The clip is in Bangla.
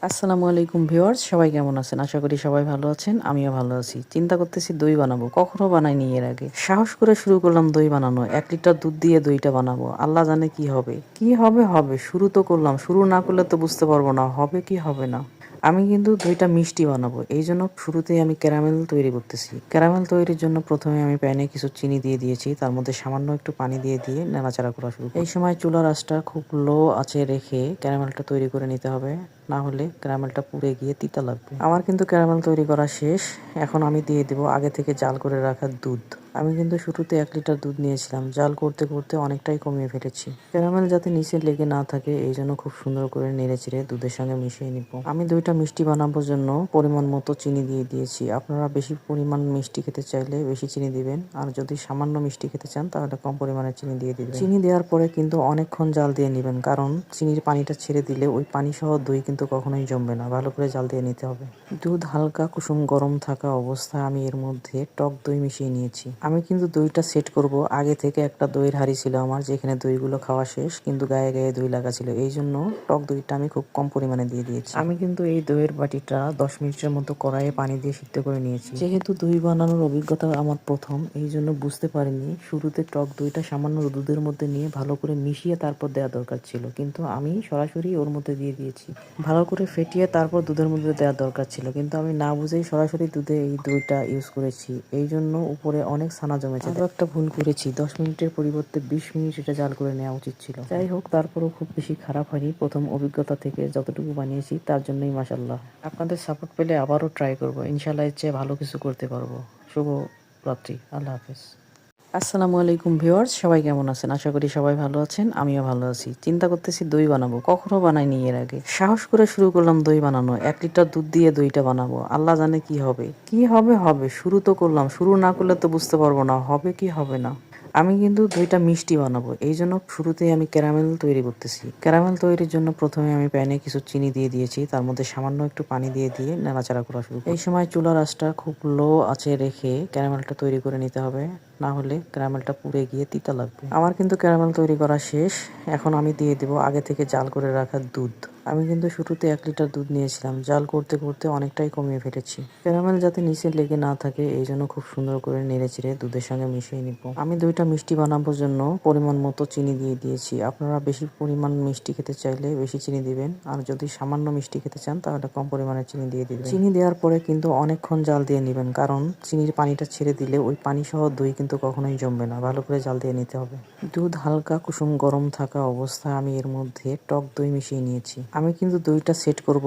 আসসালামু আলাইকুম ভিউয়ার্স, সবাই কেমন আছেন? আশা করি সবাই ভালো আছেন। আমিও ভালো আছি। চিন্তা করতেছি দই বানাবো। কখনো বানাইনি এর আগে। সাহস করে শুরু করলাম দই বানানো। ১ লিটার দুধ দিয়ে দইটা বানাবো। আল্লাহ জানে কি হবে। কি হবে হবে। শুরু তো করলাম। শুরু না করলে তো বুঝতে পারবো না হবে কি হবে না। আমি কিন্তু দইটা মিষ্টি বানাবো। এইজন্য শুরুতেই আমি ক্যারামেল তৈরি করতেছি। ক্যারামেল তৈরির জন্য প্রথমে আমি প্যানে কিছু চিনি দিয়ে দিয়েছি। তার মধ্যে সামান্য একটু পানি দিয়ে নাড়াচাড়া করা শুরু করি। এই সময় চুলার আঁচটা খুব লো আঁচে রেখে ক্যারামেলটা তৈরি করে নিতে হবে। না হলে ক্যারামেলটা পুড়ে গিয়ে তিতা লাগবে। আমার কিন্তু ক্যারামেল তৈরি করা শেষ। এখন আমি দিয়ে দেব আগে থেকে জাল করে রাখা দুধ। আমি কিন্তু শুরুতে ১ লিটার দুধ নিয়েছিলাম। জাল করতে করতে অনেকটাই কমিয়ে ফেলেছি। ক্যারামেল যাতে নিচে লেগে না থাকে এই জন্য খুব সুন্দর করে নেড়েচেড়ে দুধের সঙ্গে মিশিয়ে নিব। আমি দইটা মিষ্টি বানানোর জন্য পরিমাণ মতো চিনি দিয়ে দিয়েছি। আপনারা বেশি পরিমাণ মিষ্টি খেতে চাইলে বেশি চিনি দিবেন। আর যদি সামান্য মিষ্টি খেতে চান তাহলে কম পরিমাণে চিনি দিয়ে দিবেন। চিনি দেওয়ার পরে কিন্তু অনেকক্ষণ জাল দিয়ে নিবেন, কারণ চিনির পানিটা ছেড়ে দিলে ওই পানি সহ দই কিন্তু কখনোই জমবে না। ভালো করে জাল দিয়ে নিতে হবে। দুধ হালকা কুসুম গরম থাকা অবস্থায় আমি এর মধ্যে টক দই মিশিয়ে নিয়েছি। আমি কিন্তু দইটা সেট করব। আগে থেকে একটা দইয়ের হাঁড়ি ছিল আমার, যেখানে দইগুলো খাওয়া শেষ কিন্তু গায়ে গায়ে দই লাগা ছিল। এই জন্য টক দইটা আমি খুব কম পরিমাণে দিয়ে দিয়েছি। আমি কিন্তু এই দইয়ের বাটিটা ১০ মিনিটের মতো কড়াইয়ে পানি দিয়ে সিদ্ধ করে নিয়েছি। যেহেতু দই বানানোর অভিজ্ঞতা আমার প্রথম, এই জন্য বুঝতে পারিনি শুরুতে টক দইটা সামান্য দুধের মধ্যে নিয়ে ভালো করে মিশিয়ে তারপর দেওয়া দরকার ছিল, কিন্তু আমি সরাসরি ওর মধ্যে দিয়ে দিয়েছি। ভালো করে ফেটিয়ে তারপর দুধের মধ্যে দেওয়া দরকার ছিল, কিন্তু আমি না বুঝেই সরাসরি দুধে এই দইটা ইউজ করেছি। এই জন্য উপরে অনেক ছানা জমেছে। আরও একটা ভুল করেছি, ১০ মিনিটের পরিবর্তে ২০ মিনিট এটা জাল করে নেওয়া উচিত ছিল। যাই হোক, তারপরও খুব বেশি খারাপ হয়নি। প্রথম অভিজ্ঞতা থেকে যতটুকু বানিয়েছি তার জন্যই মাশাআল্লাহ। আপনাদের সাপোর্ট পেলে আবারও ট্রাই করব। ইনশাআল্লাহ এর চেয়ে ভালো কিছু করতে পারবো। শুভ রাত্রি। আল্লাহ হাফেজ। আসসালামু আলাইকুম ভিউয়ার্স, সবাই কেমন আছেন? আশা করি সবাই ভালো আছেন। আমিও ভালো আছি। চিন্তা করতেছি দই বানাবো। কখনো বানাইনি এর আগে। সাহস করে শুরু করলাম দই বানানো। ১ লিটার দুধ দিয়ে দইটা বানাবো। আল্লাহ জানে কি হবে। কি হবে হবে। শুরু তো করলাম। শুরু না করলে তো বুঝতে পারবো না হবে কি হবে না। আমি কিন্তু দইটা মিষ্টি বানাবো। এই জন্য শুরুতেই আমি ক্যারামেল তৈরি করতেছি। ক্যারামেল তৈরির জন্য প্রথমে আমি প্যানে কিছু চিনি দিয়ে দিয়েছি। তার মধ্যে সামান্য একটু পানি দিয়ে নাড়াচাড়া করা শুরু করি। এই সময় চুলার আঁচটা খুব লো আঁচে রেখে ক্যারামেলটা তৈরি করে নিতে হবে। না হলে ক্যারামেলটা পুড়ে গিয়ে তিতা লাগবে। আমার কিন্তু ক্যারামেল তৈরি করা শেষ। এখন আমি দিয়ে দেব আগে থেকে জাল করে রাখা দুধ। আমি কিন্তু শুরুতে ১ লিটার দুধ নিয়েছিলাম। জাল করতে করতে অনেকটাই কমিয়ে ফেলেছি। ক্যারামেল যাতে নিচে লেগে না থাকে এই জন্য খুব সুন্দর করে নেড়েচেড়ে দুধের সঙ্গে মিশিয়ে নিব। আমি দইটা মিষ্টি বানানোর জন্য পরিমাণ মতো চিনি দিয়ে দিয়েছি। আপনারা বেশি পরিমাণ মিষ্টি খেতে চাইলে বেশি চিনি দিবেন। আর যদি সামান্য মিষ্টি খেতে চান তাহলে কম পরিমাণে চিনি দিয়ে দিবেন। চিনি দেওয়ার পরে কিন্তু অনেকক্ষণ জাল দিয়ে নিবেন, কারণ চিনির পানিটা ছেড়ে দিলে ওই পানি সহ দই কিন্তু কখনোই জমবে না। ভালো করে জাল দিয়ে নিতে হবে। দুধ হালকা কুসুম গরম থাকা অবস্থায় আমি এর মধ্যে টক দই মিশিয়ে নিয়েছি। আমি কিন্তু দইটা সেট করব।